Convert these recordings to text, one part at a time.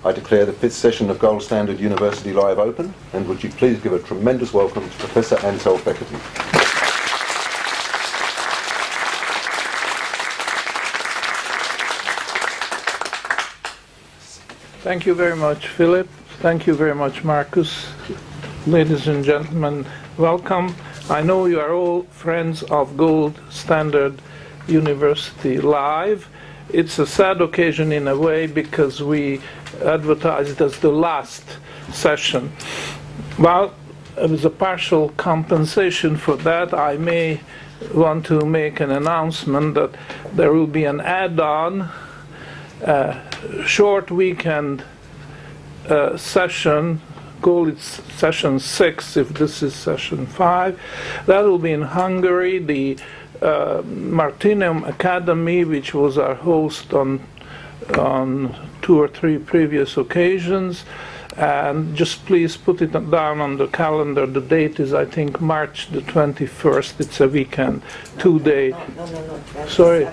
I declare the 5th session of Gold Standard University Live open, and would you please give a tremendous welcome to Professor Antal Fekete. Thank you very much, Philip. Thank you very much, Marcus. Ladies and gentlemen, welcome. I know you are all friends of Gold Standard University Live. It's a sad occasion in a way because we advertise it as the last session. Well, as a partial compensation for that, I may want to make an announcement that there will be an add-on short weekend session. Call it session 6 if this is session 5. That will be in Hungary. The Martinum Academy, which was our host on 2 or 3 previous occasions, and just please put it down on the calendar. The date is, I think, March the 21st. It's a weekend, 2-day. No. Sorry.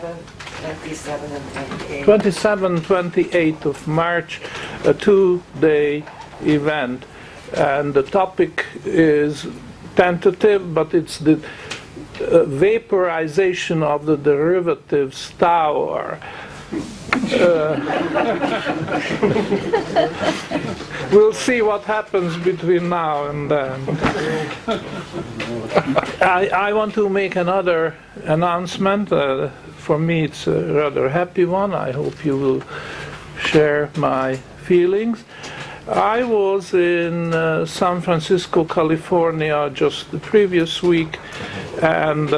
27 and 28. 27, 28th of March, a 2-day event, and the topic is tentative, but it's the vaporization of the derivatives tower. We'll see what happens between now and then. I want to make another announcement. For me, it's a rather happy one. I hope you will share my feelings. I was in San Francisco, California, just the previous week, and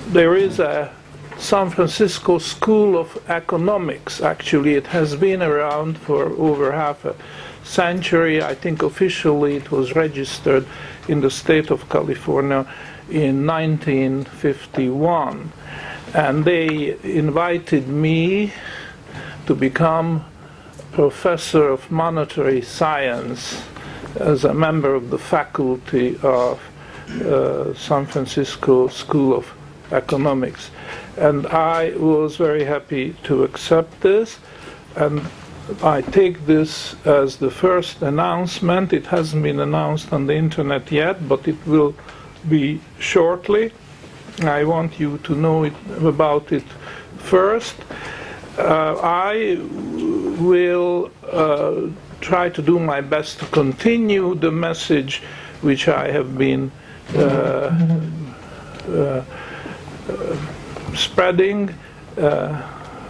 there is a San Francisco School of Economics. Actually, it has been around for over half a century. I think officially it was registered in the state of California in 1951. And they invited me to become professor of monetary science as a member of the faculty of San Francisco School of Economics. And I was very happy to accept this, and I take this as the first announcement. It hasn't been announced on the internet yet, but it will be shortly. I want you to know about it first. I will try to do my best to continue the message which I have been spreading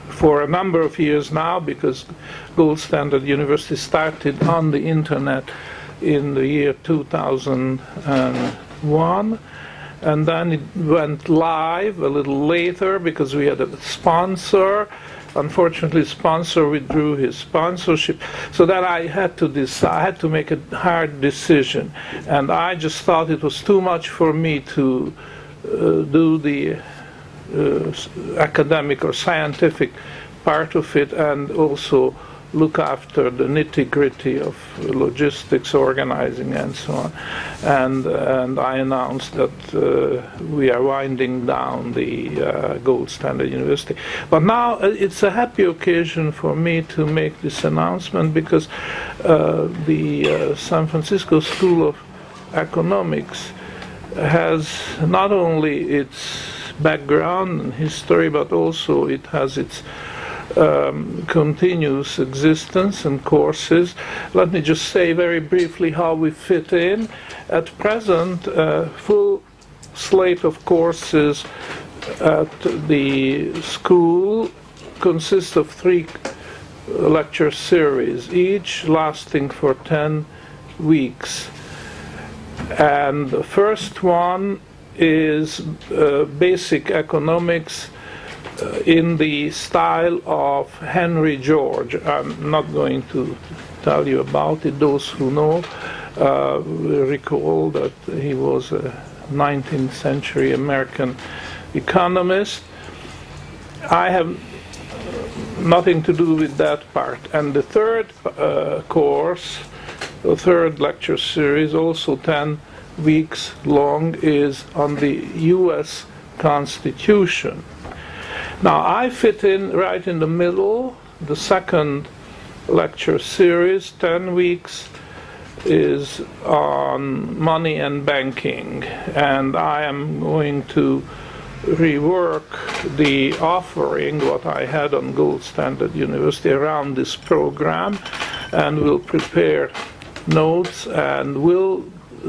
for a number of years now, because Gold Standard University started on the internet in the year 2001, and then it went live a little later because we had a sponsor. Unfortunately, sponsor withdrew his sponsorship, so that I had to decide. I had to make a hard decision, and I just thought it was too much for me to do the academic or scientific part of it, and also look after the nitty-gritty of logistics, organizing, and so on. And I announced that we are winding down the Gold Standard University. But now it's a happy occasion for me to make this announcement, because the San Francisco School of Economics has not only its background and history, but also it has its continuous existence and courses. Let me just say very briefly how we fit in. At present, a full slate of courses at the school consists of 3 lecture series, each lasting for 10 weeks. And the first one is basic economics in the style of Henry George. I'm not going to tell you about it. Those who know will recall that he was a 19th century American economist. I have nothing to do with that part. And the third course, the third lecture series, also 10 weeks long, is on the U.S. Constitution. Now, I fit in right in the middle the second lecture series, 10 weeks, is on money and banking, and I am going to rework the offering, what I had on Gold Standard University, around this program, and will prepare notes and will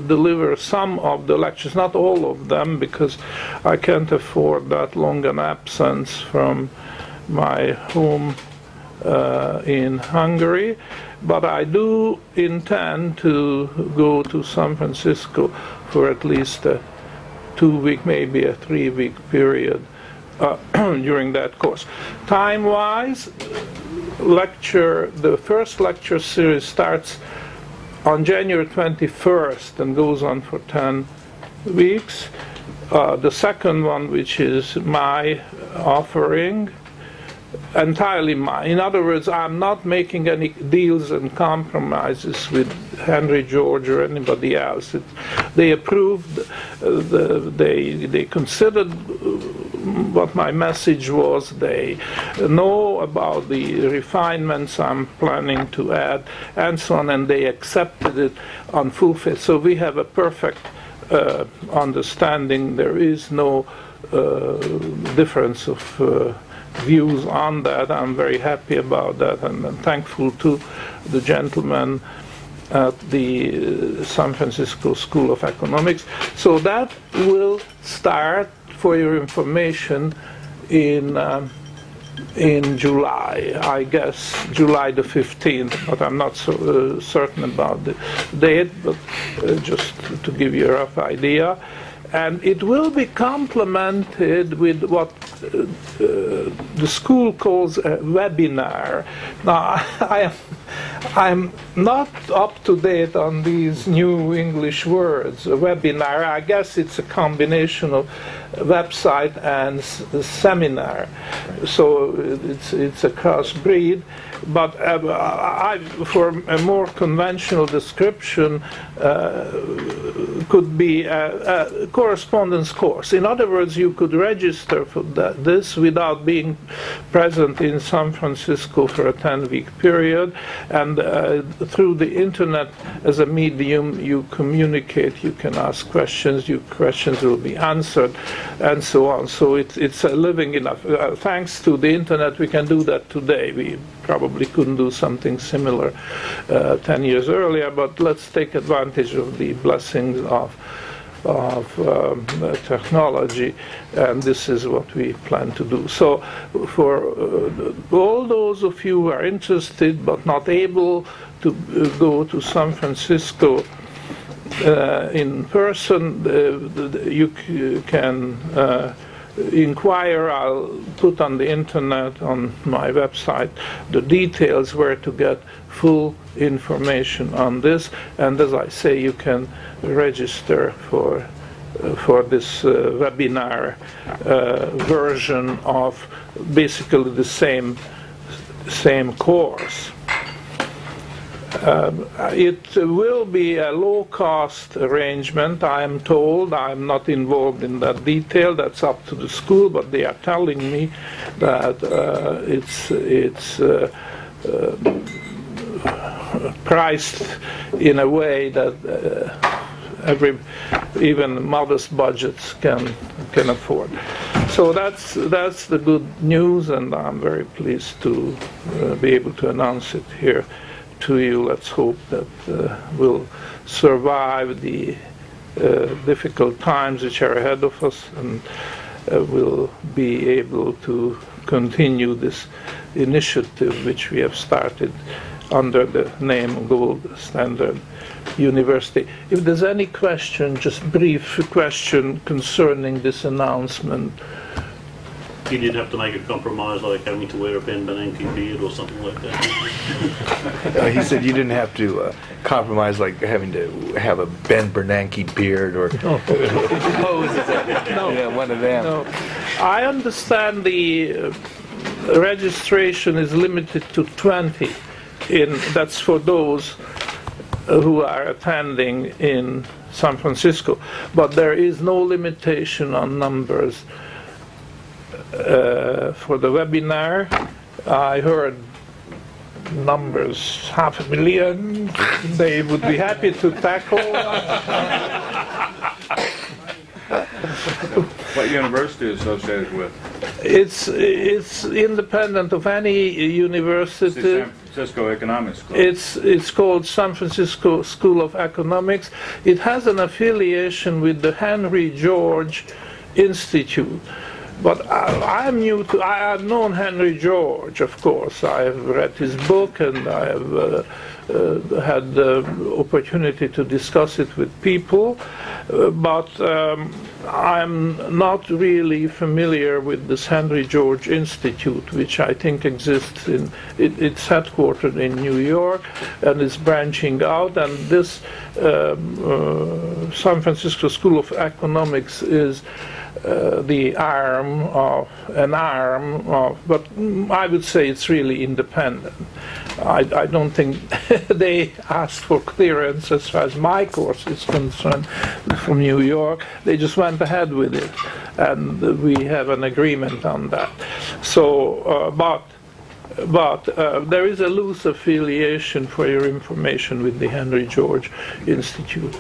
deliver some of the lectures, not all of them, because I can't afford that long an absence from my home in Hungary, but I do intend to go to San Francisco for at least a 2-week, maybe a 3-week period during that course. Time-wise, the first lecture series starts on January 21st and goes on for 10 weeks. The second one, which is my offering, entirely mine. In other words, I'm not making any deals and compromises with Henry George or anybody else. They approved, they considered what my message was. They know about the refinements I'm planning to add, and so on, and they accepted it on full faith. So we have a perfect understanding. There is no difference of views on that. I'm very happy about that, and I'm thankful to the gentleman at the San Francisco School of Economics. So that will start, for your information, in July, I guess, July the 15th, but I'm not so certain about the date, but just to give you a rough idea. And it will be complemented with what the school calls a webinar. Now, I'm not up to date on these new English words. A webinar, I guess it's a combination of website and seminar. So it's a cross-breed. But for a more conventional description, could be a correspondence course. In other words, you could register for this without being present in San Francisco for a 10-week period, and through the internet as a medium, you communicate, you can ask questions, your questions will be answered, and so on. So it's a living enough. Thanks to the internet, we can do that today. We probably couldn't do something similar 10 years earlier, but let's take advantage of the blessings of technology, and this is what we plan to do. So for all those of you who are interested but not able to go to San Francisco in person, you can inquire. I'll put on the internet, on my website, the details where to get full information on this, and as I say, you can register for this webinar version of basically the same course. It will be a low-cost arrangement, I am told. I'm not involved in that detail. That's up to the school, but they are telling me that it's priced in a way that even modest budgets can afford. So that's the good news, and I'm very pleased to be able to announce it here to you. Let's hope that we'll survive the difficult times which are ahead of us, and we'll be able to continue this initiative which we have started under the name Gold Standard University. If there's any question, just brief question concerning this announcement. You did have to make a compromise, like having to wear a Ben Bernanke beard or something like that. He said you didn't have to compromise, like having to have a Ben Bernanke beard or pose as one of them. No. I understand the registration is limited to 20. That's for those who are attending in San Francisco, but there is no limitation on numbers. For the webinar, I heard numbers, 500,000, they would be happy to tackle. What university is associated with? It's independent of any university. San Francisco Economics School. It's called San Francisco School of Economics. It has an affiliation with the Henry George Institute. But I'm new to, I have known Henry George, of course. I have read his book, and I have had the opportunity to discuss it with people. But I'm not really familiar with this Henry George Institute, which I think exists in, it's headquartered in New York and is branching out. And this San Francisco School of Economics is the arm of, but I would say it's really independent. I don't think they asked for clearance as far as my course is concerned from New York. They just went ahead with it, and we have an agreement on that. So, but there is a loose affiliation, for your information, with the Henry George Institute.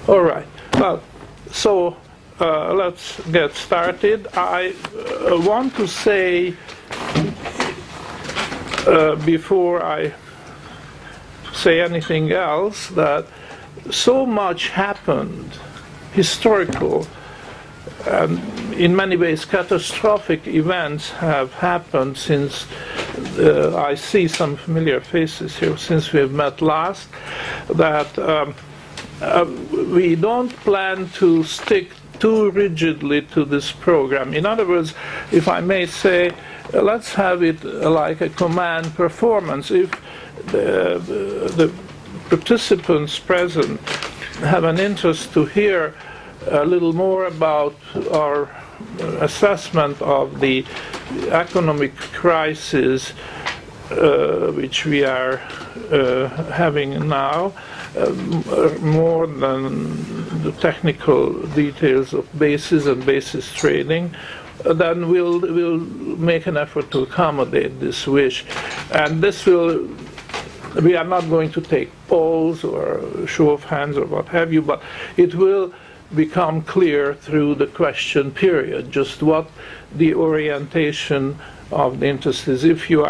All right. Well, so let's get started. I want to say, before I say anything else, that so much happened, historical, and in many ways catastrophic events have happened since I see some familiar faces here, since we have met last, that we don't plan to stick too rigidly to this program. In other words, if I may say, let's have it like a command performance. If the participants present have an interest to hear a little more about our assessment of the economic crisis which we are having now, more than the technical details of basis and basis trading, then we'll make an effort to accommodate this wish. And this will, we are not going to take polls or show of hands or what have you, but it will become clear through the question period just what the orientation of the interest is. If you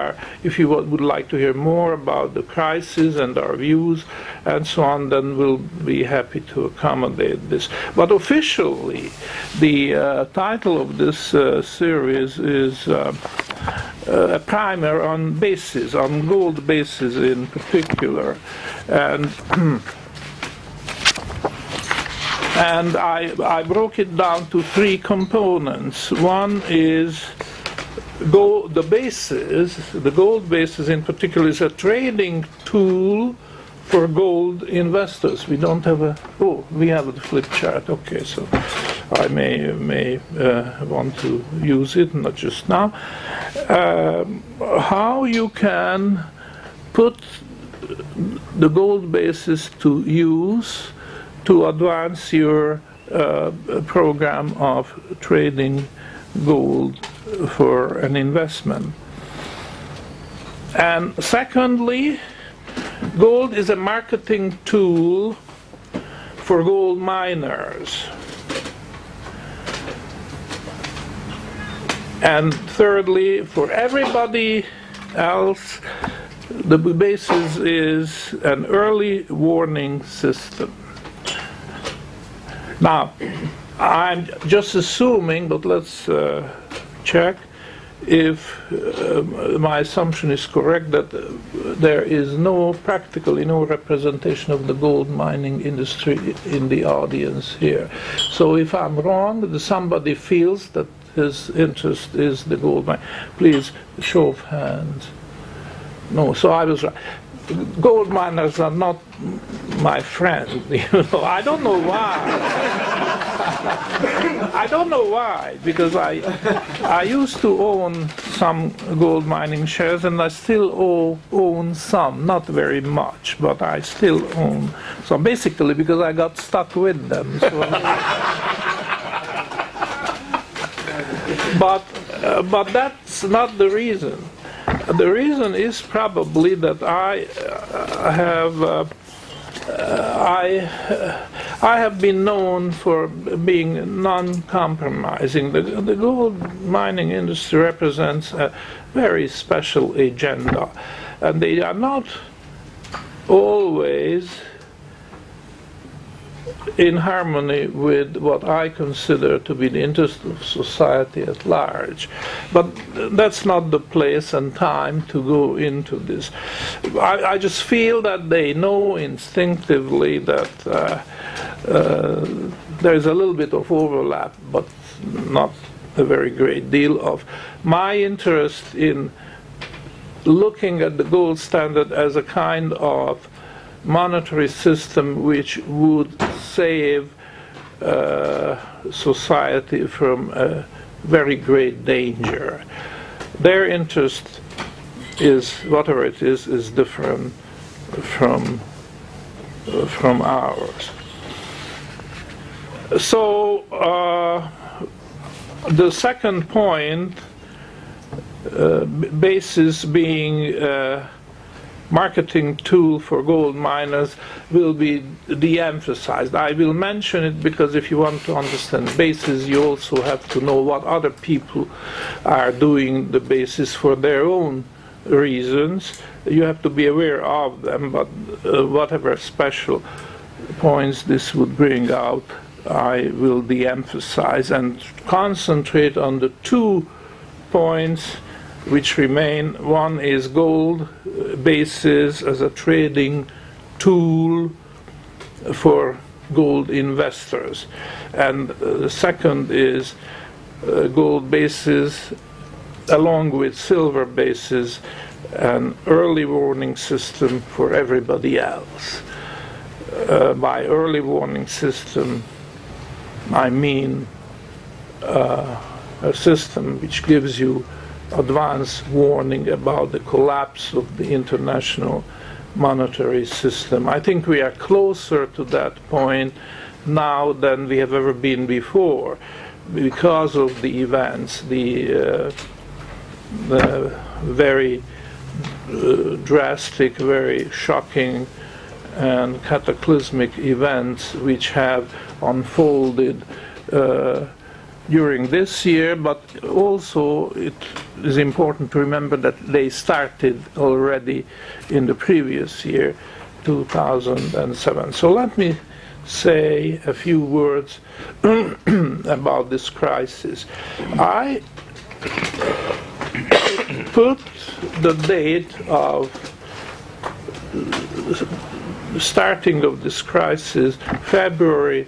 would like to hear more about the crisis and our views and so on, then we'll be happy to accommodate this. But officially, the title of this series is a primer on bases, on gold bases in particular, and and I broke it down to three components. One is the basis, the gold basis in particular, is a trading tool for gold investors. We don't have a, oh, we have the flip chart. Okay, so I may want to use it, not just now. How you can put the gold basis to use to advance your program of trading gold for an investment. And secondly, gold is a marketing tool for gold miners. And thirdly, for everybody else, the basis is an early warning system. Now, I'm just assuming, but let's check if my assumption is correct, that there is practically no representation of the gold mining industry in the audience here. So if I'm wrong, that somebody feels that his interest is the gold mine, please show of hands. No, so I was right. Gold miners are not my friend, you know. I don't know why. I don't know why, because I used to own some gold mining shares, and I still own some, not very much, but I still own some, basically because I got stuck with them. So. But that's not the reason. The reason is probably that I have been known for being non-compromising. The gold mining industry represents a very special agenda, and they are not always in harmony with what I consider to be the interest of society at large. But that's not the place and time to go into this. I just feel that they know instinctively that there's a little bit of overlap, but not a very great deal of. My interest in looking at the gold standard as a kind of monetary system which would save society from a very great danger. Their interest is, whatever it is different from ours. So the second point, basis being marketing tool for gold miners, will be de-emphasized. I will mention it because if you want to understand basis, you also have to know what other people are doing the basis for their own reasons. You have to be aware of them, but whatever special points this would bring out, I will de-emphasize and concentrate on the 2 points which remain. One is gold basis as a trading tool for gold investors, and the second is gold basis along with silver basis, an early warning system for everybody else. By early warning system, I mean a system which gives you advance warning about the collapse of the international monetary system. I think we are closer to that point now than we have ever been before because of the events, the very drastic, very shocking and cataclysmic events which have unfolded during this year, but also it is important to remember that they started already in the previous year, 2007. So let me say a few words about this crisis. I put the date of the starting of this crisis, February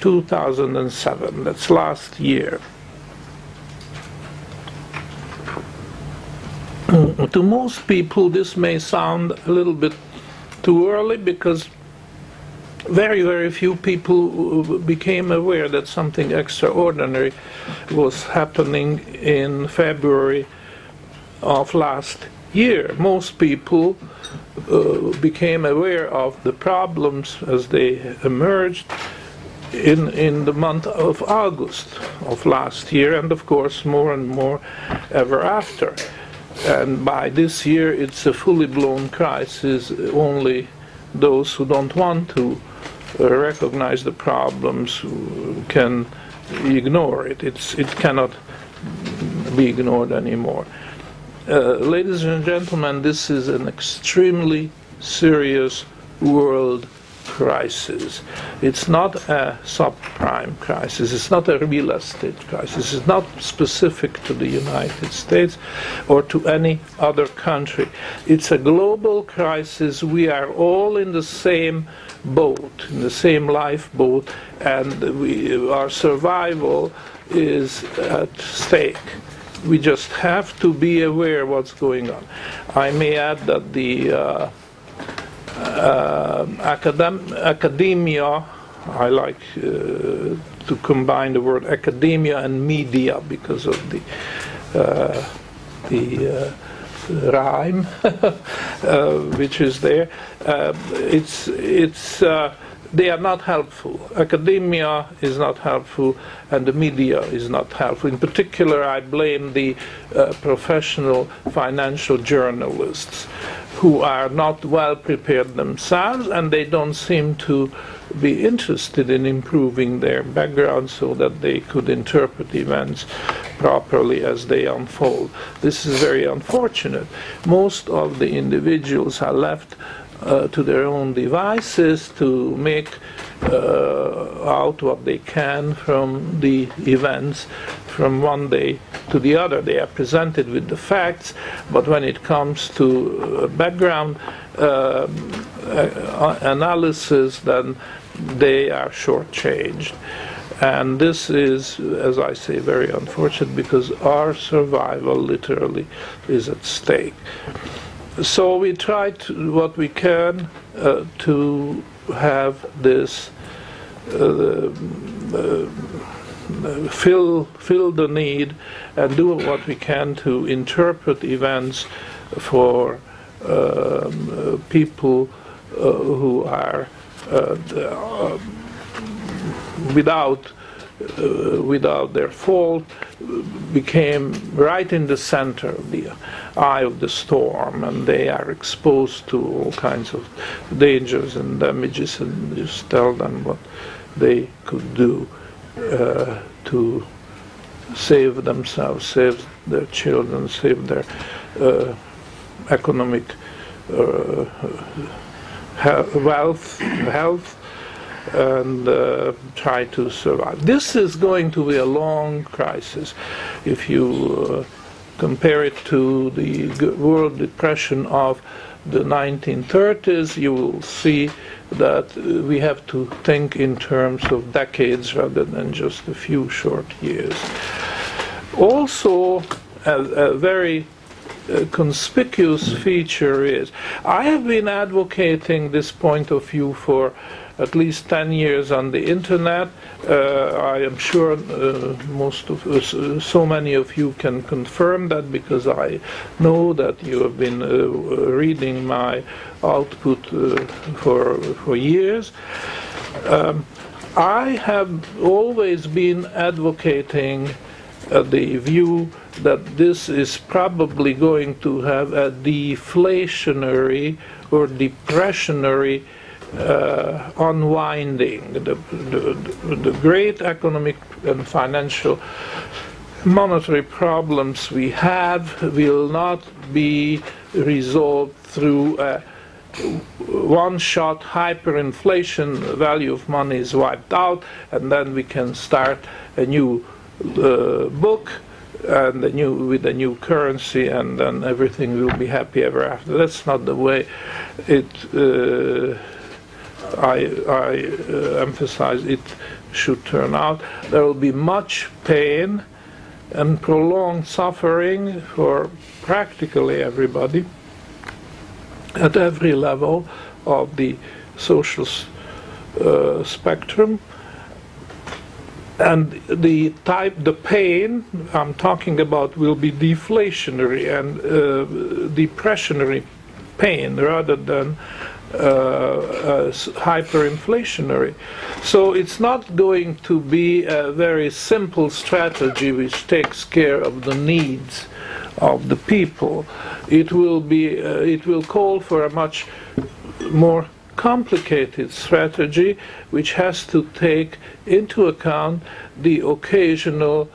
2007, that's last year. To most people this may sound a little bit too early because very, very few people became aware that something extraordinary was happening in February of last year. Most people became aware of the problems as they emerged in the month of August of last year, and of course more and more ever after. And by this year it's a fully blown crisis. Only those who don't want to recognize the problems can ignore it. It cannot be ignored anymore. Ladies and gentlemen, this is an extremely serious world crisis. It's not a subprime crisis. It's not a real estate crisis. It's not specific to the United States or to any other country. It's a global crisis. We are all in the same boat, in the same lifeboat, and our survival is at stake. We just have to be aware what's going on. I may add that the academia, I like to combine the word academia and media because of the rhyme which is there. It's they are not helpful. Academia is not helpful, and the media is not helpful. In particular, I blame the professional financial journalists, who are not well prepared themselves, and they don't seem to be interested in improving their background so that they could interpret events properly as they unfold. This is very unfortunate. Most of the individuals are left to their own devices to make out what they can from the events from one day to the other. They are presented with the facts, but when it comes to background analysis, then they are shortchanged. And this is, as I say, very unfortunate, because our survival literally is at stake. So we try to, what we can to have this fill the need and do what we can to interpret events for people who are without their fault, became right in the center of the eye of the storm, and they are exposed to all kinds of dangers and damages, and just tell them what they could do to save themselves, save their children, save their economic health, and try to survive. This is going to be a long crisis. If you compare it to the world depression of the 1930s, you will see that we have to think in terms of decades rather than just a few short years. Also, a very conspicuous feature is, I have been advocating this point of view for at least 10 years on the internet. I am sure most of us, so many of you can confirm that, because I know that you have been reading my output for years. I have always been advocating the view that this is probably going to have a deflationary or depressionary unwinding. The great economic and financial monetary problems we have will not be resolved through a one-shot hyperinflation. Value of money is wiped out, and then we can start a new book and with a new currency, and then everything will be happy ever after. That's not the way it. I emphasize it should turn out. There will be much pain and prolonged suffering for practically everybody at every level of the social spectrum. And the pain I'm talking about will be deflationary and depressionary pain rather than hyperinflationary. So it's not going to be a very simple strategy which takes care of the needs of the people. It will call for a much more complicated strategy, which has to take into account the occasional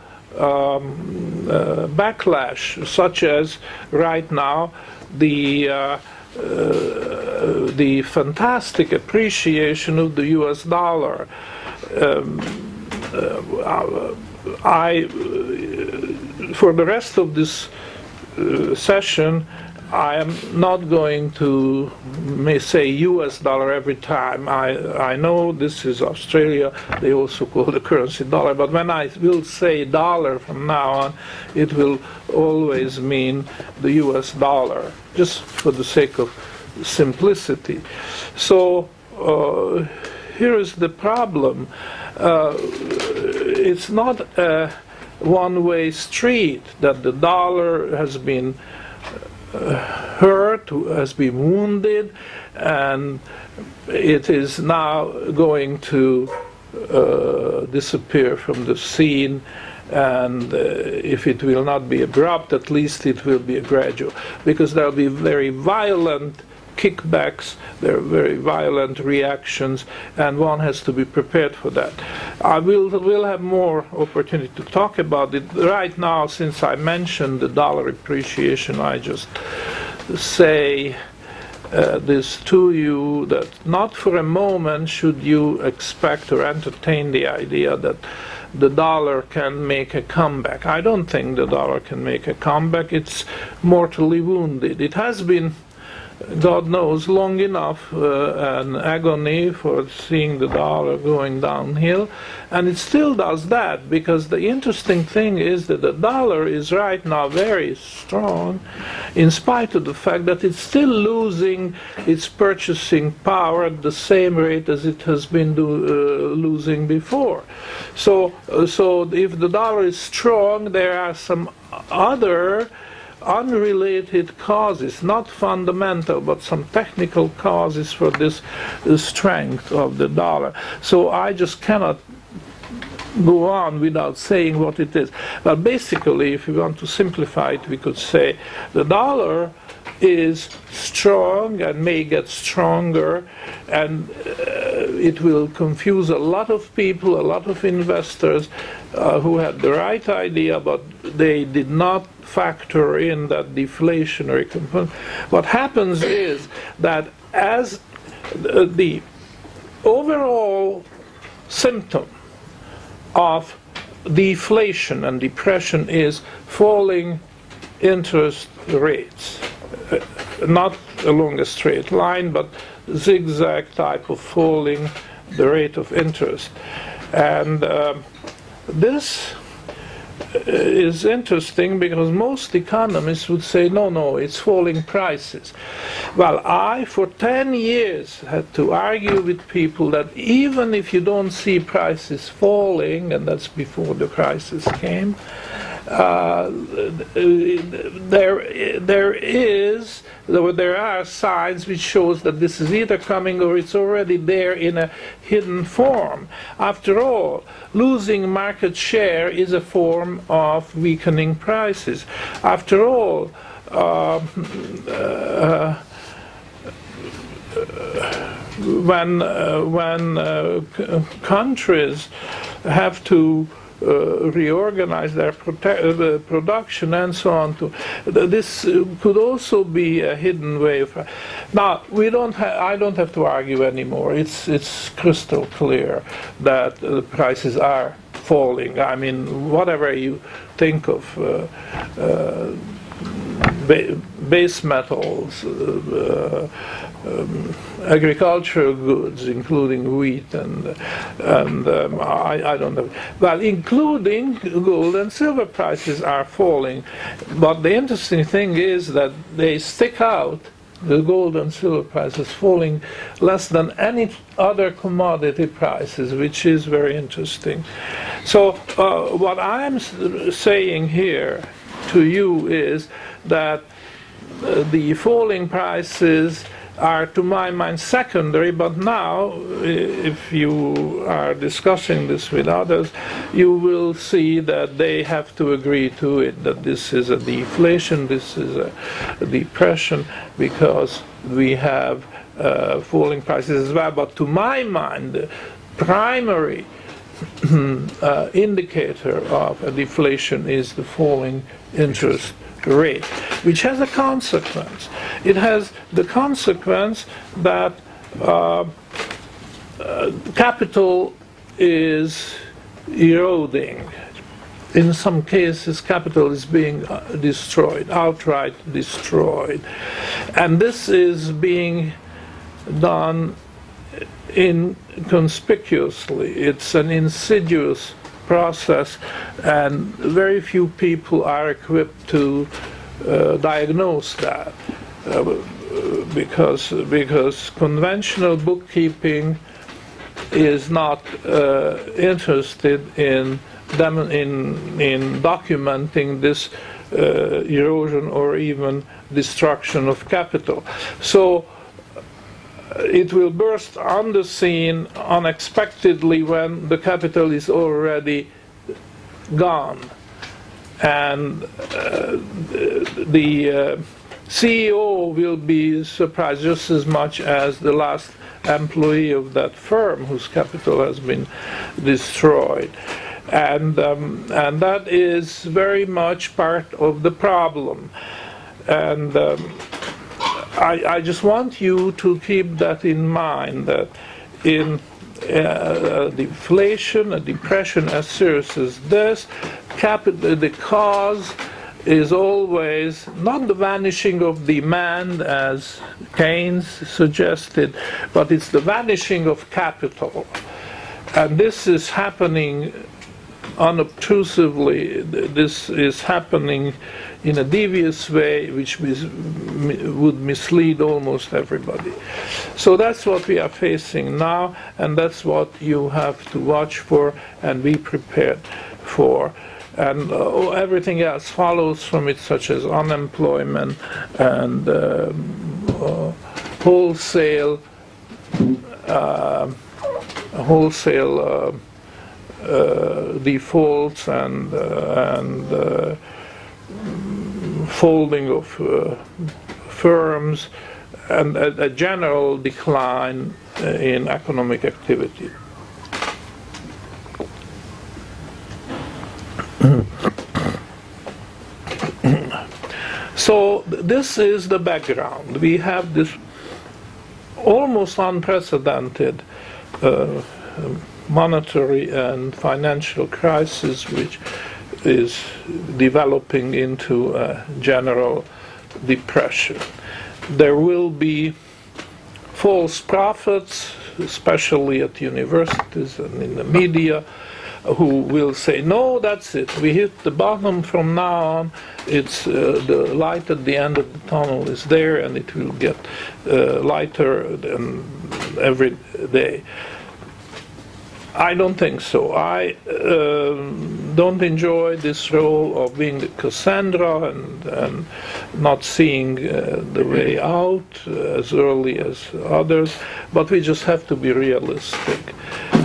backlash, such as right now the fantastic appreciation of the US dollar. For the rest of this session, I am not going to say US dollar every time. I know this is Australia, they also call the currency dollar, but when I will say dollar from now on, it will always mean the US dollar, just for the sake of simplicity. So here is the problem. It's not a one-way street that the dollar has been hurt, who has been wounded, and it is now going to disappear from the scene. And if it will not be abrupt, at least it will be gradual, because there will be very violent kickbacks, there are very violent reactions, and one has to be prepared for that. I will have more opportunity to talk about it. Right now, since I mentioned the dollar appreciation, I just say this to you, that not for a moment should you expect or entertain the idea that the dollar can make a comeback. I don't think the dollar can make a comeback. It's mortally wounded. It has been, God knows, long enough an agony for seeing the dollar going downhill, and it still does that, because the interesting thing is that the dollar is right now very strong, in spite of the fact that it's still losing its purchasing power at the same rate as it has been losing before. So if the dollar is strong, there are some other unrelated causes, not fundamental, but some technical causes for this strength of the dollar. So I just cannot go on without saying what it is. But basically, if we want to simplify it, we could say the dollar is strong and may get stronger, and it will confuse a lot of people, a lot of investors who had the right idea, but they did not factor in that deflationary component. What happens is that as the overall symptom of deflation and depression is falling interest rates, not along a straight line, but zigzag type of falling the rate of interest. And this is interesting, because most economists would say, no, it's falling prices. Well, I, for 10 years, had to argue with people that even if you don't see prices falling, and that's before the crisis came, there are signs which shows that this is either coming or it's already there in a hidden form. After all, losing market share is a form of weakening prices. After all, when countries have to reorganize their production and so on, this could also be a hidden way of. Now, I don't have to argue anymore. It's crystal clear that the prices are falling. I mean, whatever you think of base metals, agricultural goods, including wheat, and I don't know. Well, including gold and silver prices are falling. But the interesting thing is that they stick out. The gold and silver prices falling less than any other commodity prices, which is very interesting. So what I'm saying here to you is that the falling prices are, to my mind, secondary, but now, if you are discussing this with others, you will see that they have to agree to it, that this is a deflation, this is a depression, because we have falling prices as well. But to my mind, the primary indicator of a deflation is the falling interest rate, which has a consequence. It has the consequence that capital is eroding. In some cases, capital is being destroyed, outright destroyed. And this is being done inconspicuously. It's an insidious process, and very few people are equipped to diagnose that, because conventional bookkeeping is not interested in in documenting this erosion or even destruction of capital. So it will burst on the scene unexpectedly when the capital is already gone. And the CEO will be surprised just as much as the last employee of that firm whose capital has been destroyed. And that is very much part of the problem. And I just want you to keep that in mind, that in deflation, a depression as serious as this, the cause is always not the vanishing of demand, as Keynes suggested, but it's the vanishing of capital. And this is happening unobtrusively. This is happening in a devious way which would mislead almost everybody. So that's what we are facing now, and that's what you have to watch for and be prepared for. And everything else follows from it, such as unemployment and wholesale defaults and folding of firms, and a general decline in economic activity. So this is the background. We have this almost unprecedented monetary and financial crisis, which is developing into a general depression. There will be false prophets, especially at universities and in the media, who will say, no, that's it, we hit the bottom, from now on it's the light at the end of the tunnel is there, and it will get lighter than every day. I don't think so. I don't enjoy this role of being the Cassandra and not seeing the way out as early as others, but we just have to be realistic.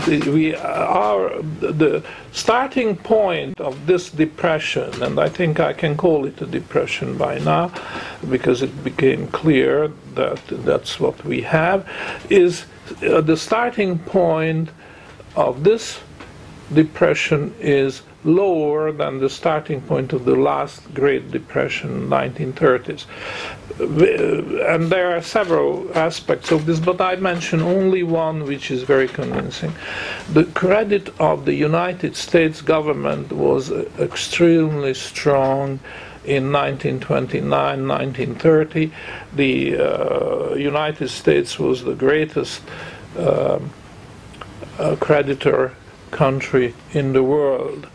The starting point of this depression, and I think I can call it a depression by now, because it became clear that that's what we have, is the starting point of this depression is lower than the starting point of the last Great Depression, 1930s. And there are several aspects of this, but I mention only one which is very convincing. The credit of the United States government was extremely strong in 1929, 1930. The United States was the greatest creditor country in the world.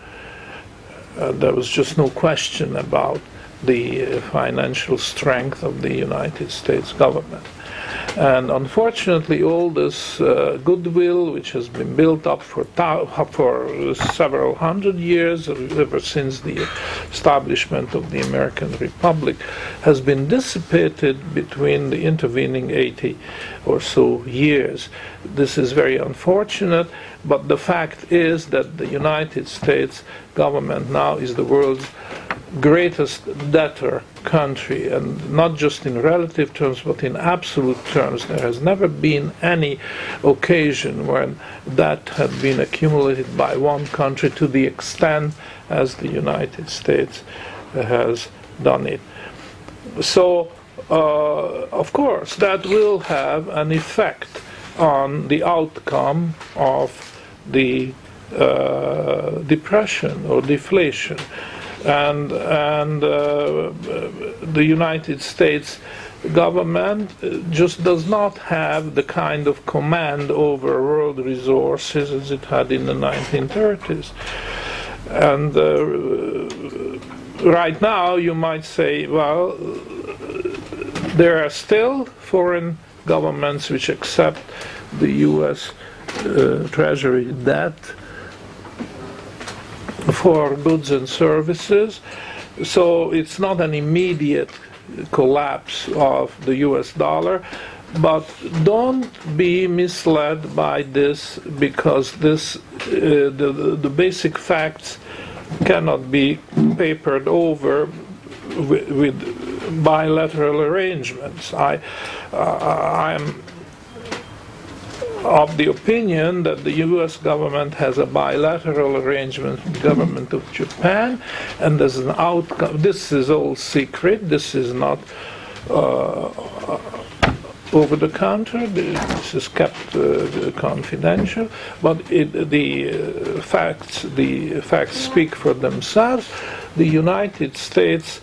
There was just no question about the financial strength of the United States government. And unfortunately, all this goodwill, which has been built up for several hundred years, ever since the establishment of the American Republic, has been dissipated between the intervening 80 or so years. This is very unfortunate, but the fact is that the United States government now is the world's greatest debtor country, and not just in relative terms but in absolute terms. There has never been any occasion when debt had been accumulated by one country to the extent as the United States has done it. So of course that will have an effect on the outcome of the depression or deflation. And the United States government just does not have the kind of command over world resources as it had in the 1930s. And right now you might say, well, there are still foreign governments which accept the U.S. Treasury debt for goods and services. So it's not an immediate collapse of the US dollar, but don't be misled by this, because this the basic facts cannot be papered over with bilateral arrangements. I'm of the opinion that the US government has a bilateral arrangement with the government of Japan, and there's an outcome. This is all secret. This is not over the counter. This is kept confidential. But the facts speak for themselves. The United States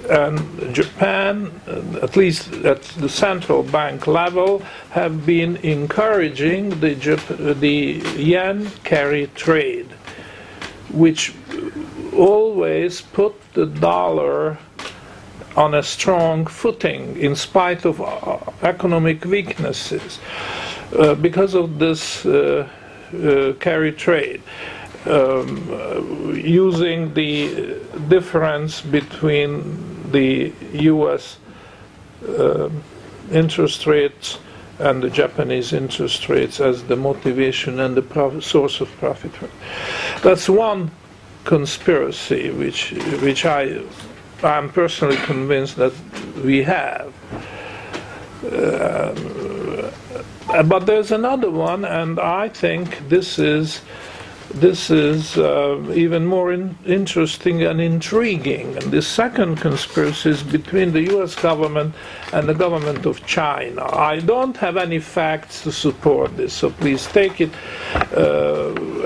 and Japan, at least at the central bank level, have been encouraging the yen carry trade, which always put the dollar on a strong footing in spite of economic weaknesses because of this carry trade. Using the difference between the US interest rates and the Japanese interest rates as the motivation and the source of profit. That's one conspiracy which I'm personally convinced that we have. But there's another one, and I think this is even more interesting and intriguing. And the second conspiracy is between the US government and the government of China. I don't have any facts to support this, so please take it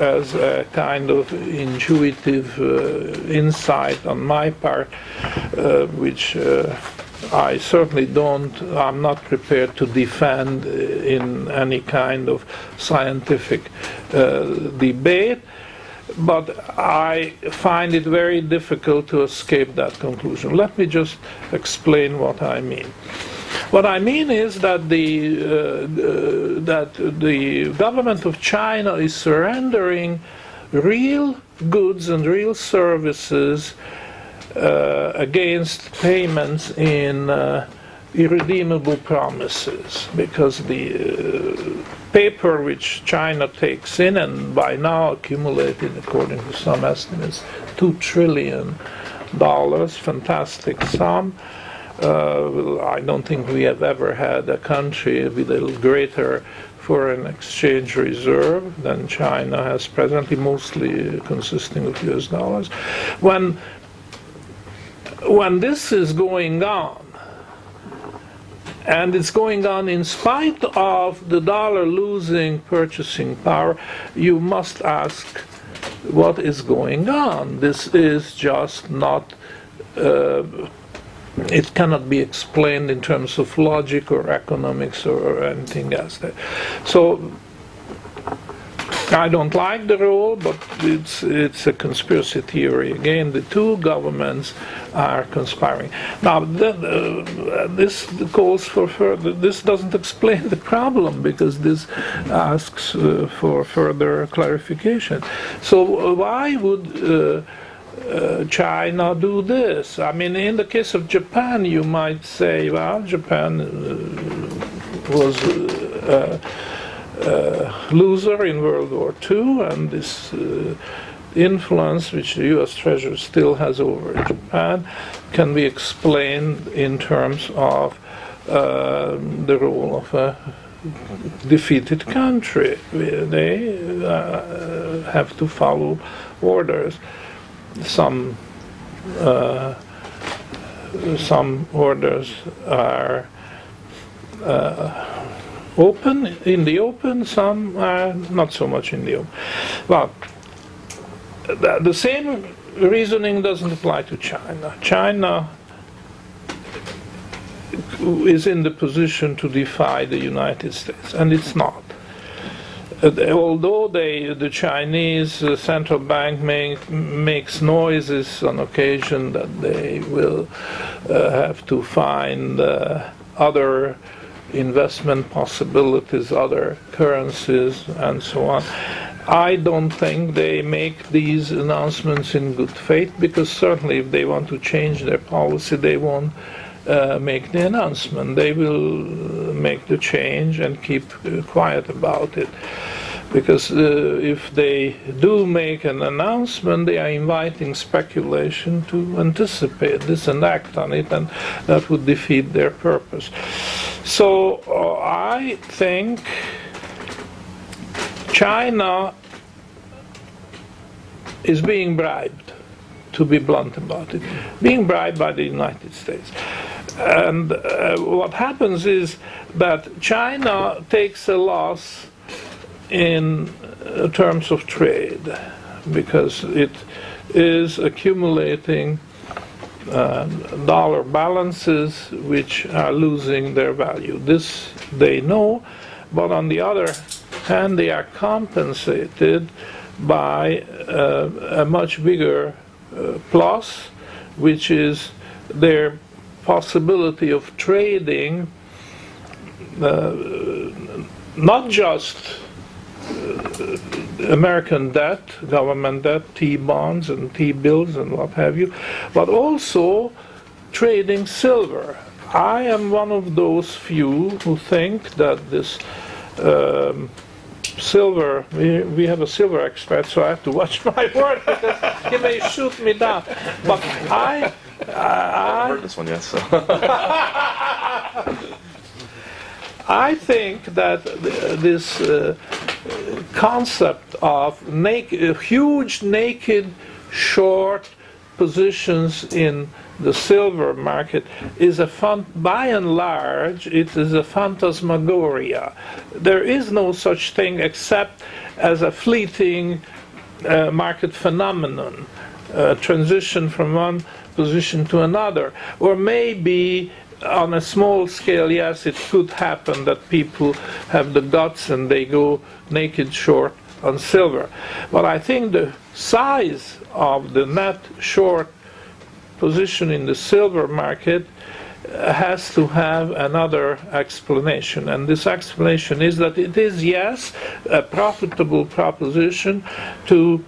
as a kind of intuitive insight on my part, which I certainly I'm not prepared to defend in any kind of scientific debate, but I find it very difficult to escape that conclusion. Let me just explain what I mean. What I mean is that the government of China is surrendering real goods and real services against payments in irredeemable promises, because the paper which China takes in, and by now accumulated, according to some estimates, $2 trillion, fantastic sum. I don't think we have ever had a country with a greater foreign exchange reserve than China has presently, mostly consisting of US dollars. When this is going on, and it's going on in spite of the dollar losing purchasing power, you must ask what is going on. This is just not, it cannot be explained in terms of logic or economics or anything else. So I don't like the role, but it's a conspiracy theory. Again, the two governments are conspiring. Now, this calls for further. This doesn't explain the problem, because this asks for further clarification. So why would China do this? I mean, in the case of Japan, you might say, well, Japan was loser in World War II, and this influence which the US Treasury still has over Japan can be explained in terms of the role of a defeated country. They have to follow orders. Some orders are open, in the open, some are not so much in the open. Well, the same reasoning doesn't apply to China. China is in the position to defy the United States, and it's not. Although the Chinese central bank makes noises on occasion that they will have to find other investment possibilities, other currencies, and so on. I don't think they make these announcements in good faith, because certainly if they want to change their policy, they won't make the announcement. They will make the change and keep quiet about it. Because if they do make an announcement, they are inviting speculation to anticipate this and act on it, and that would defeat their purpose. So I think China is being bribed, to be blunt about it, being bribed by the United States. And what happens is that China takes a loss in terms of trade, because it is accumulating dollar balances which are losing their value. This they know, but on the other hand, they are compensated by a much bigger plus, which is their possibility of trading not just American debt, government debt, T-bonds and T-bills and what have you, but also trading silver. I am one of those few who think that this silver, we have a silver expert, so I have to watch my word, because he may shoot me down. But I heard this one yet, so. I think that this concept of huge naked short positions in the silver market is by and large, it is a phantasmagoria. There is no such thing except as a fleeting market phenomenon, transition from one position to another, or maybe on a small scale, yes, it could happen that people have the guts and they go naked short on silver. But I think the size of the net short position in the silver market has to have another explanation. And this explanation is that it is, yes, a profitable proposition to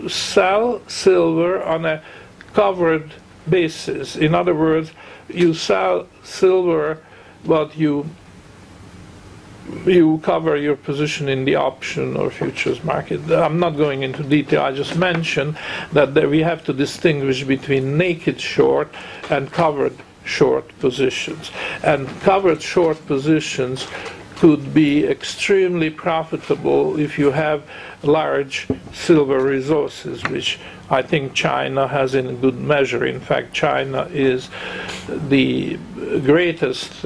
sell silver on a covered basis. In other words, you sell silver, but you cover your position in the option or futures market. I'm not going into detail. I just mentioned that we have to distinguish between naked short and covered short positions. And covered short positions could be extremely profitable if you have large silver resources, which I think China has in good measure. In fact, China is the greatest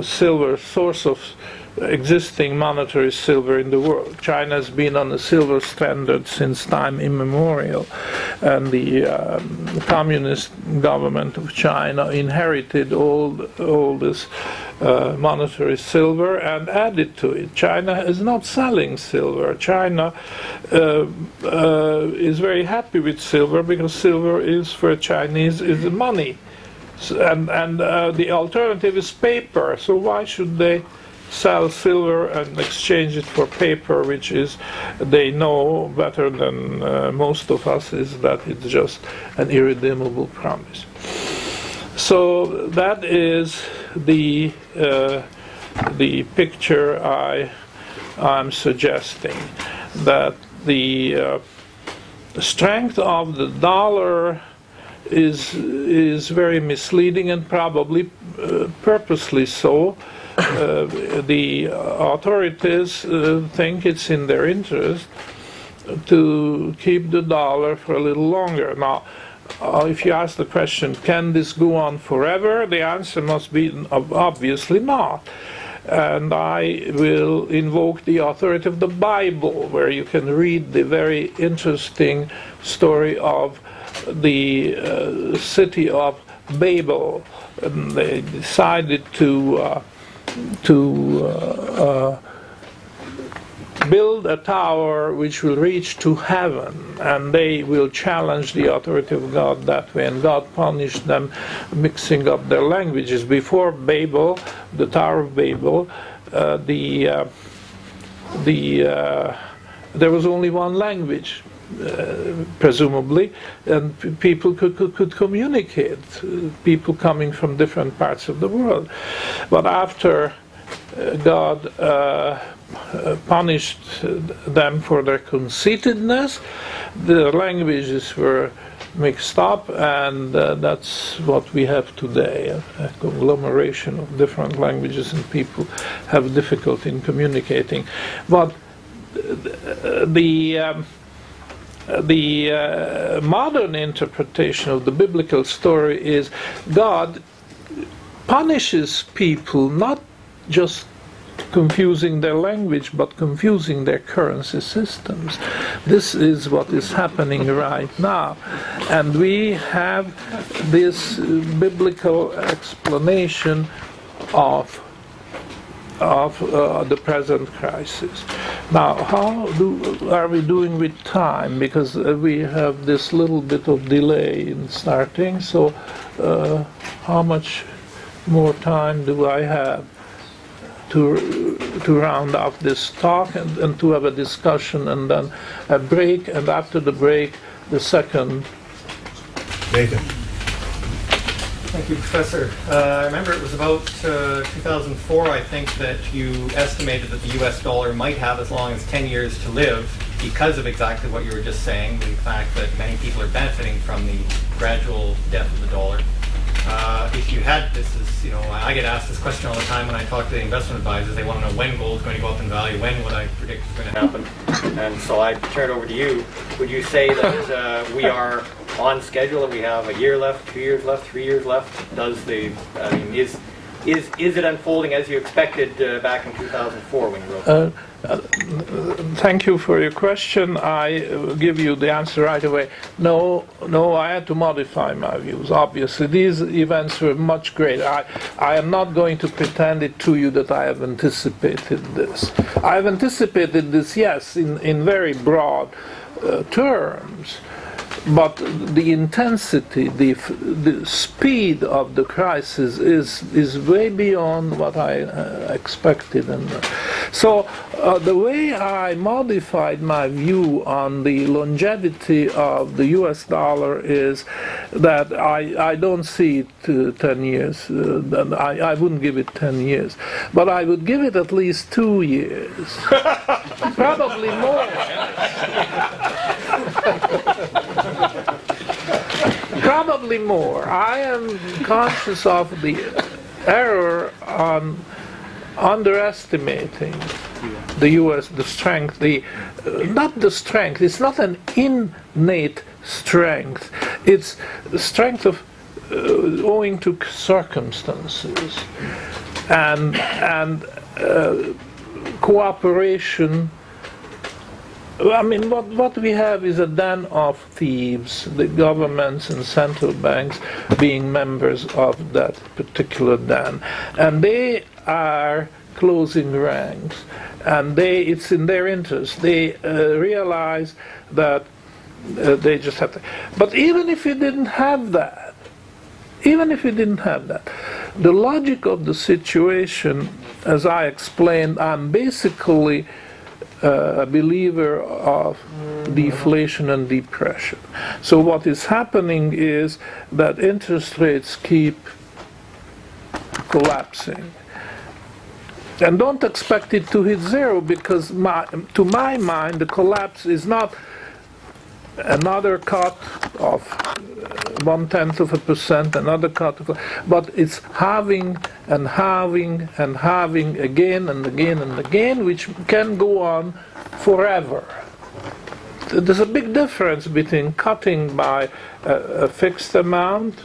silver source of existing monetary silver in the world. China has been on a silver standard since time immemorial, and the communist government of China inherited all this monetary silver and added to it. China is not selling silver. China is very happy with silver, because silver is, for Chinese, is money, and the alternative is paper. So why should they sell silver and exchange it for paper, which is, they know better than most of us, is that it's just an irredeemable promise. So that is the picture I'm suggesting, that the strength of the dollar is very misleading, and probably purposely so. The authorities think it's in their interest to keep the dollar for a little longer. Now, if you ask the question, can this go on forever? The answer must be obviously not. And I will invoke the authority of the Bible, where you can read the very interesting story of the city of Babel. And they decided to build a tower which will reach to heaven, and they will challenge the authority of God that way, and God punished them mixing up their languages. Before Babel, the Tower of Babel, there was only one language, presumably, and people could communicate, people coming from different parts of the world. But after God punished them for their conceitedness, the languages were mixed up, and that's what we have today, a conglomeration of different languages, and people have difficulty in communicating. But the modern interpretation of the biblical story is God punishes people not just confusing their language, but confusing their currency systems. This is what is happening right now, and we have this biblical explanation of the present crisis. Now, how are we doing with time? Because we have this little bit of delay in starting, so how much more time do I have to round up this talk and to have a discussion, and then a break, and after the break, the second. Nathan. Thank you, Professor. I remember it was about 2004, I think, that you estimated that the US dollar might have as long as 10 years to live because of exactly what you were just saying, the fact that many people are benefiting from the gradual death of the dollar. If you had, this is, you know, I get asked this question all the time when I talk to the investment advisors. They want to know when gold is going to go up in value, when what I predict is going to happen. And so I turn it over to you. Would you say that we are on schedule and we have a year left, 2 years left, 3 years left? Is it unfolding as you expected back in 2004 when you wrote that? Thank you for your question. I give you the answer right away. No, I had to modify my views. Obviously, these events were much greater. I am not going to pretend it to you that I have anticipated this. I have anticipated this, yes, in very broad terms. But the intensity, the speed of the crisis is way beyond what I expected. And so the way I modified my view on the longevity of the US dollar is that I don't see it 10 years. I wouldn't give it 10 years. But I would give it at least 2 years. Probably more. Probably more. I am conscious of the error on underestimating the U.S., the strength, not the strength, it's not an innate strength, it's the strength of owing to circumstances and cooperation. I mean, what we have is a den of thieves, the governments and central banks being members of that particular den. And they are closing ranks, and it's in their interest. They realize that they just have to. But even if you didn't have that, the logic of the situation, as I explained, I'm basically a believer of deflation and depression. So what is happening is that interest rates keep collapsing. And don't expect it to hit zero, because to my mind the collapse is not another cut of 0.1%, another cut of, but it's halving and halving and halving again and again and again, which can go on forever. There's a big difference between cutting by a fixed amount,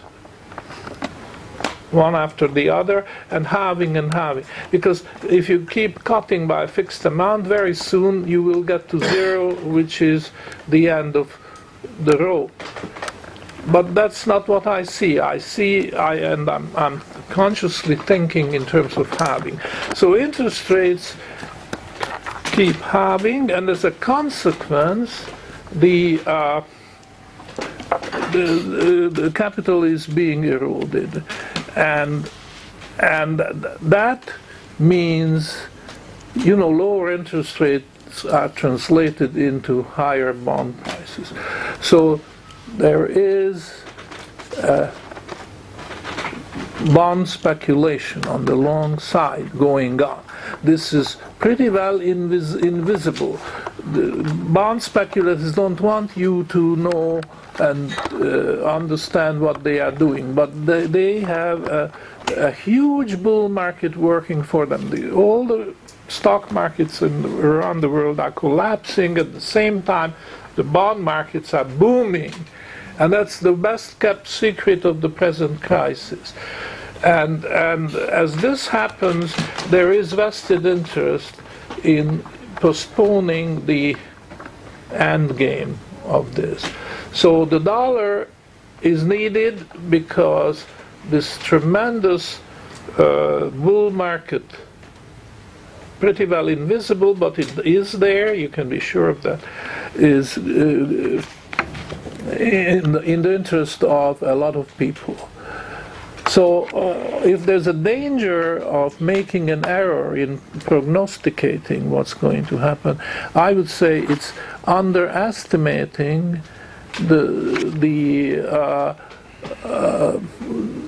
one after the other, and halving and halving. Because if you keep cutting by a fixed amount, very soon you will get to zero, which is the end of the rope. But that's not what I see. I'm consciously thinking in terms of halving. So interest rates keep having, and as a consequence, the capital is being eroded, and that means, lower interest rates are translated into higher bond prices. So there is bond speculation on the long side going on. This is pretty well invisible. The bond speculators don't want you to know and understand what they are doing, but they have a huge bull market working for them. All the stock markets around the world are collapsing at the same time. The bond markets are booming, and that's the best kept secret of the present crisis. And as this happens, there is vested interest in postponing the end game of this. So the dollar is needed because this tremendous bull market, pretty well invisible, but it is there, you can be sure of that, is in the interest of a lot of people. So if there's a danger of making an error in prognosticating what's going to happen, I would say it's underestimating the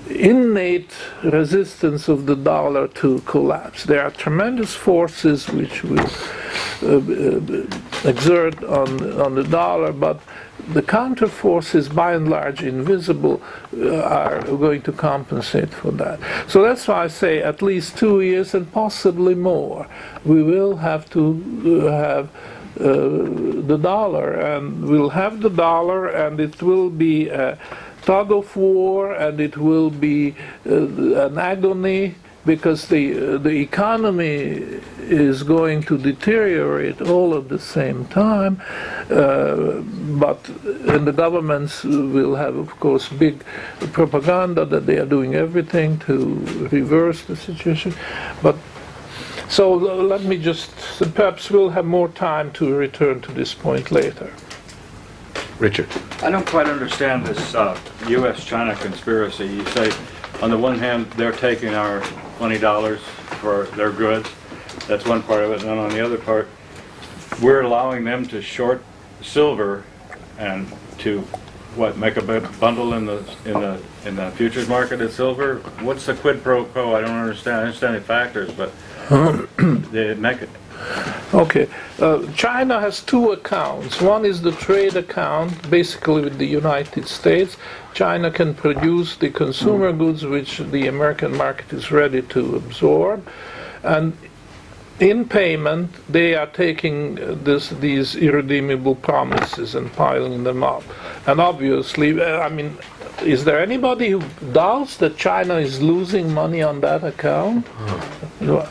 innate resistance of the dollar to collapse. There are tremendous forces which will exert on the dollar, but the counter forces, by and large invisible, are going to compensate for that. So that's why I say at least 2 years and possibly more. We will have to have the dollar, and we'll have the dollar, and it will be a tug of war, and it will be an agony, because the economy is going to deteriorate all at the same time, and the governments will have, of course, big propaganda that they are doing everything to reverse the situation. But so let me just, perhaps we'll have more time to return to this point later. Richard. I don't quite understand this U.S.-China conspiracy. You say, on the one hand, they're taking our $20 for their goods. That's one part of it. And then on the other part, we're allowing them to short silver and to make a bundle in the futures market of silver. What's the quid pro quo? I don't understand. I understand the factors, but they make it. Okay, China has two accounts. One is the trade account, basically with the United States. China can produce the consumer goods which the American market is ready to absorb, and in payment they are taking these irredeemable promises and piling them up. And obviously, I mean, is there anybody who doubts that China is losing money on that account? No.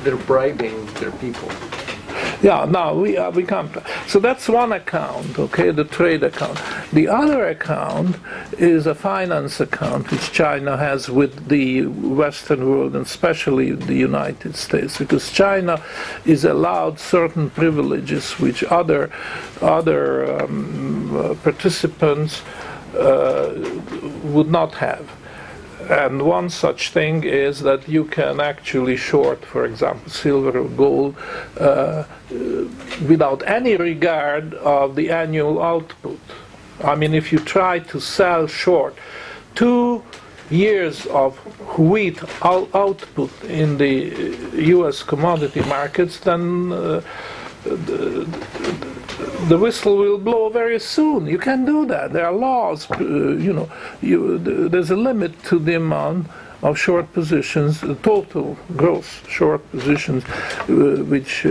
They're bribing their people. Yeah, no, we can't. So that's one account, okay, the trade account. The other account is a finance account which China has with the Western world, and especially the United States, because China is allowed certain privileges which other participants would not have. And one such thing is that you can actually short, for example, silver or gold without any regard of the annual output. I mean, if you try to sell short 2 years of wheat output in the U.S. commodity markets, then the whistle will blow very soon. You can do that. There are laws. There's a limit to the amount of short positions, total gross short positions, which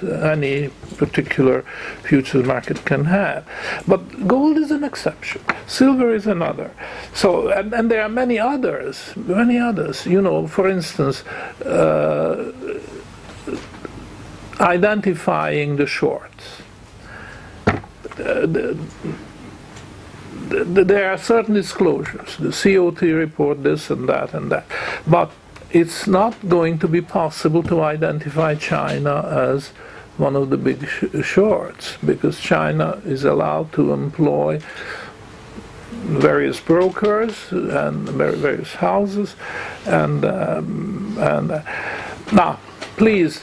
any particular futures market can have. But gold is an exception. Silver is another. So, and there are many others. For instance, identifying the shorts. There are certain disclosures. The COT report, this and that and that. But it's not going to be possible to identify China as one of the big shorts, because China is allowed to employ various brokers and various houses, and now please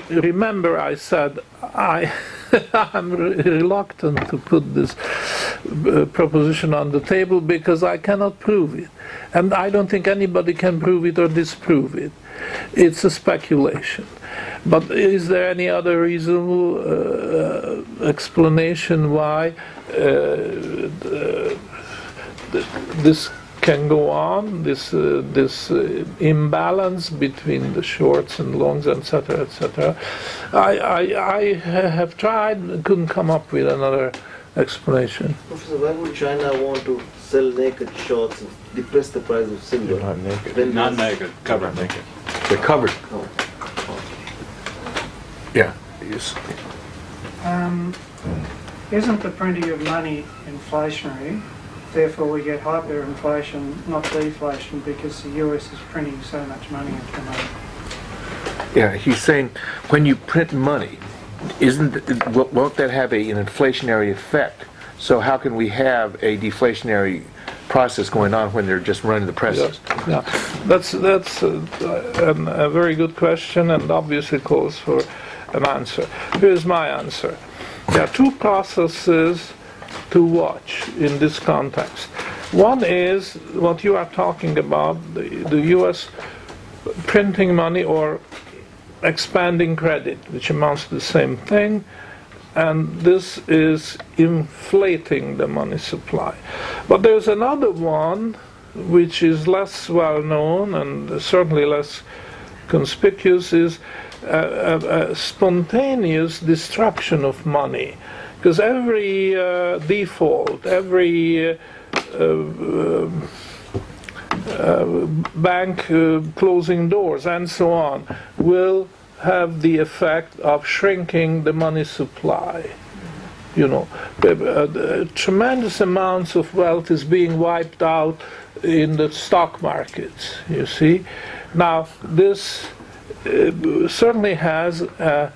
remember I said I'm reluctant to put this proposition on the table because I cannot prove it, and I don't think anybody can prove it or disprove it. It's a speculation. But is there any other reasonable explanation why this can go on, this imbalance between the shorts and longs, etc., etc.? I have tried, couldn't come up with another explanation. Professor, why would China want to sell naked shorts and depress the price of silver? They're not naked. Not naked, covered. Naked. They're covered. Oh. Yeah. Yes. Isn't the printing of money inflationary? Therefore we get hyperinflation, not deflation, because the US is printing so much money at the moment. Yeah, he's saying when you print money, won't that have an inflationary effect? So how can we have a deflationary process going on when they're just running the presses? Yeah. That's a very good question, and obviously calls for an answer. Here's my answer. There are two processes to watch in this context. One is what you are talking about, the U.S. printing money or expanding credit, which amounts to the same thing, and this is inflating the money supply. But there's another one which is less well known and certainly less conspicuous, is a spontaneous destruction of money. Because every default, every bank closing doors and so on will have the effect of shrinking the money supply. You know, tremendous amounts of wealth is being wiped out in the stock markets, you see. Now, this certainly has a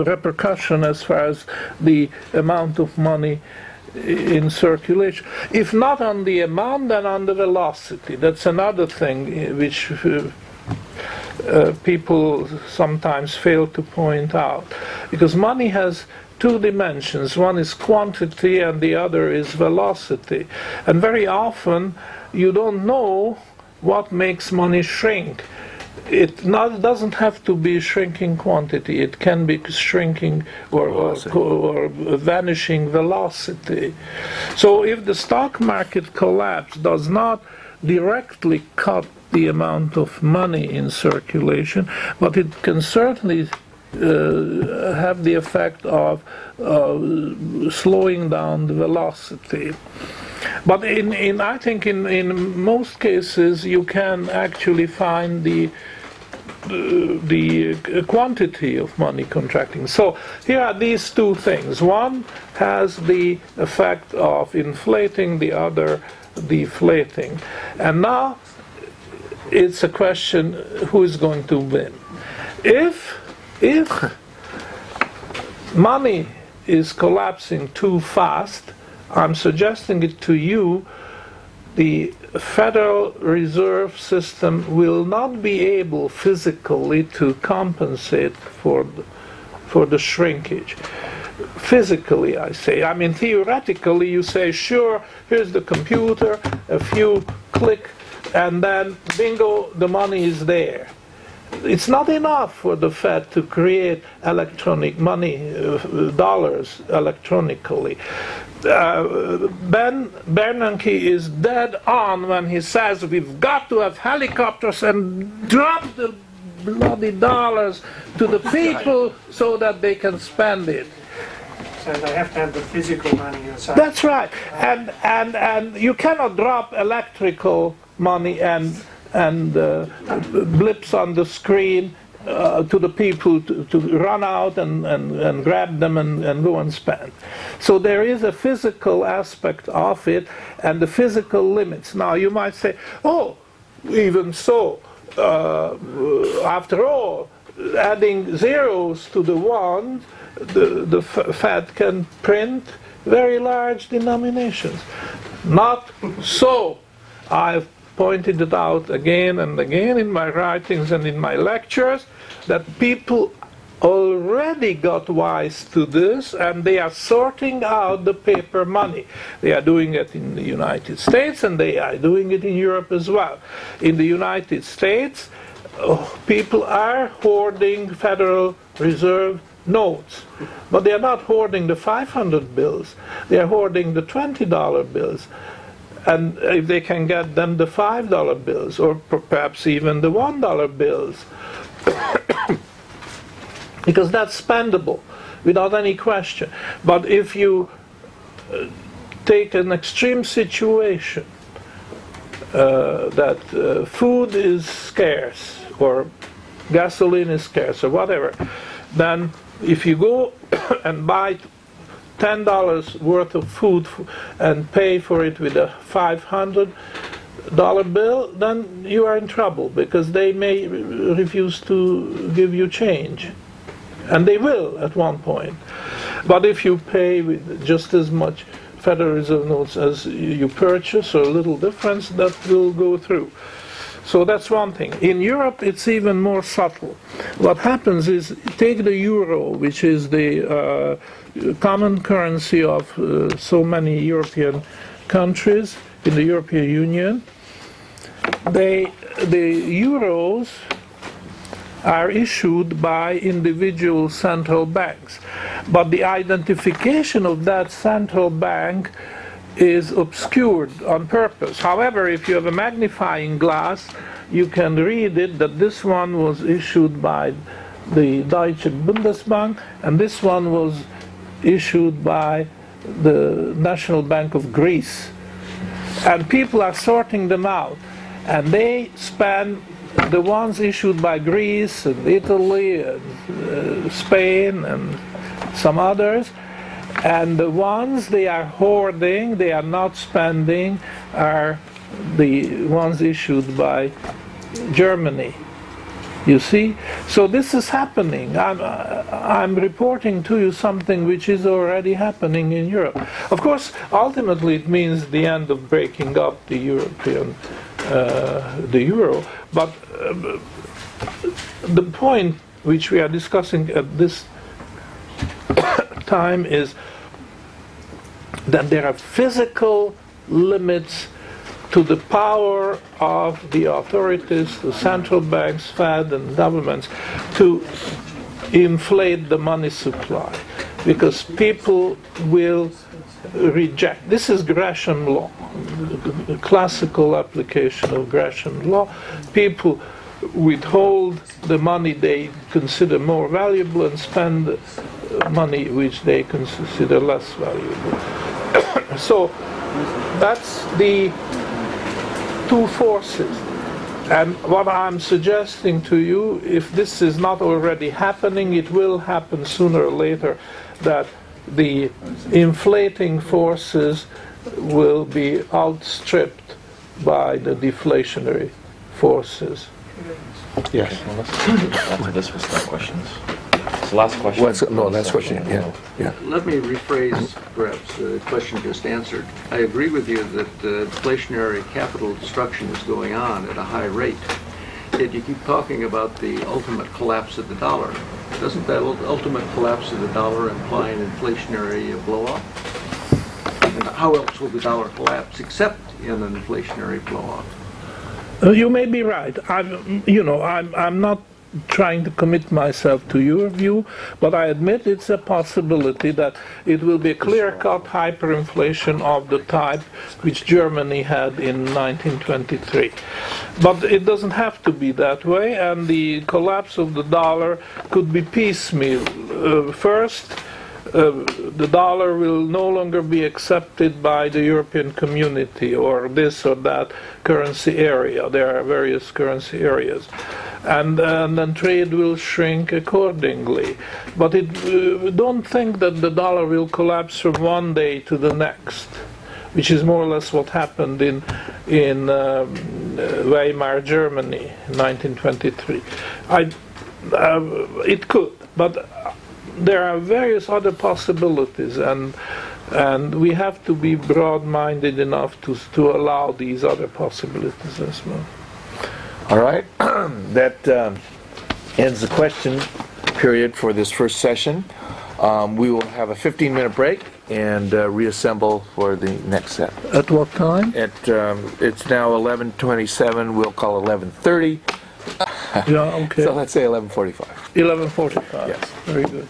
repercussion as far as the amount of money in circulation. If not on the amount, then on the velocity. That's another thing which people sometimes fail to point out. Because money has two dimensions. One is quantity and the other is velocity. And very often you don't know what makes money shrink. It doesn't have to be shrinking quantity. It can be shrinking or vanishing velocity. So if the stock market collapse does not directly cut the amount of money in circulation, but it can certainly have the effect of slowing down the velocity. But I think in most cases you can actually find the quantity of money contracting. So here are these two things. One has the effect of inflating, the other deflating. And now it's a question who is going to win. If money is collapsing too fast, I'm suggesting it to you, the Federal Reserve System will not be able physically to compensate for the shrinkage. Physically, I say. I mean, theoretically, you say, sure, here's the computer, a few click, and then, bingo, the money is there. It's not enough for the Fed to create electronic money, dollars electronically. Ben Bernanke is dead on when he says we've got to have helicopters and drop the bloody dollars to the people so that they can spend it. So they have to have the physical money yourself. That's right. And you cannot drop electrical money and blips on the screen to the people to run out and grab them and go and spend. So there is a physical aspect of it and the physical limits. Now you might say, oh, even so, after all, adding zeros to the ones, the Fed can print very large denominations. Not so. I've pointed it out again and again in my writings and in my lectures that people already got wise to this and they are sorting out the paper money. They are doing it in the United States and they are doing it in Europe as well. In the United States, people are hoarding Federal Reserve notes, but they are not hoarding the 500 bills. They are hoarding the $20 bills. And if they can get them the $5 bills, or perhaps even the $1 bills, because that's spendable without any question. But if you take an extreme situation that food is scarce, or gasoline is scarce, or whatever, then if you go and buy $10 worth of food and pay for it with a $500 bill, then you are in trouble because they may refuse to give you change. And they will at one point. But if you pay with just as much Federal Reserve notes as you purchase, or a little difference, that will go through. So that's one thing. In Europe, it's even more subtle. What happens is, take the euro, which is the common currency of so many European countries in the European Union. The euros are issued by individual central banks, but the identification of that central bank is obscured on purpose. However, if you have a magnifying glass, you can read it that this one was issued by the Deutsche Bundesbank and this one was issued by the National Bank of Greece. And people are sorting them out, and they spend the ones issued by Greece and Italy and Spain and some others, and the ones they are hoarding, they are not spending, are the ones issued by Germany. You see? So this is happening. I'm reporting to you something which is already happening in Europe. Of course, ultimately it means the end of breaking up the European, the euro. But the point which we are discussing at this time is that there are physical limits to the power of the authorities, the central banks, Fed and governments, to inflate the money supply, because people will reject. This is Gresham law, the classical application of Gresham law. People withhold the money they consider more valuable and spend money which they consider less valuable. So that's the two forces. And what I'm suggesting to you, if this is not already happening, it will happen sooner or later, that the inflating forces will be outstripped by the deflationary forces. Yes. After this, we'll start questions. So last question. No, last question, yeah. Let me rephrase perhaps the question just answered. I agree with you that inflationary capital destruction is going on at a high rate. Yet you keep talking about the ultimate collapse of the dollar. Doesn't that ultimate collapse of the dollar imply an inflationary blow-off? And how else will the dollar collapse except in an inflationary blow-off? You may be right. I'm not trying to commit myself to your view, but I admit it's a possibility that it will be a clear-cut hyperinflation of the type which Germany had in 1923. But it doesn't have to be that way, and the collapse of the dollar could be piecemeal. First, the dollar will no longer be accepted by the European community or this or that currency area. There are various currency areas. And then trade will shrink accordingly. But don't think that the dollar will collapse from one day to the next, which is more or less what happened in Weimar, Germany in 1923. It could, but there are various other possibilities, and we have to be broad-minded enough to allow these other possibilities as well. All right, that ends the question period for this first session. We will have a 15-minute break and reassemble for the next set. At what time? It's now 11:27. We'll call 11:30. Yeah, okay. So let's say 11:45. 11:45. Yes. Very good.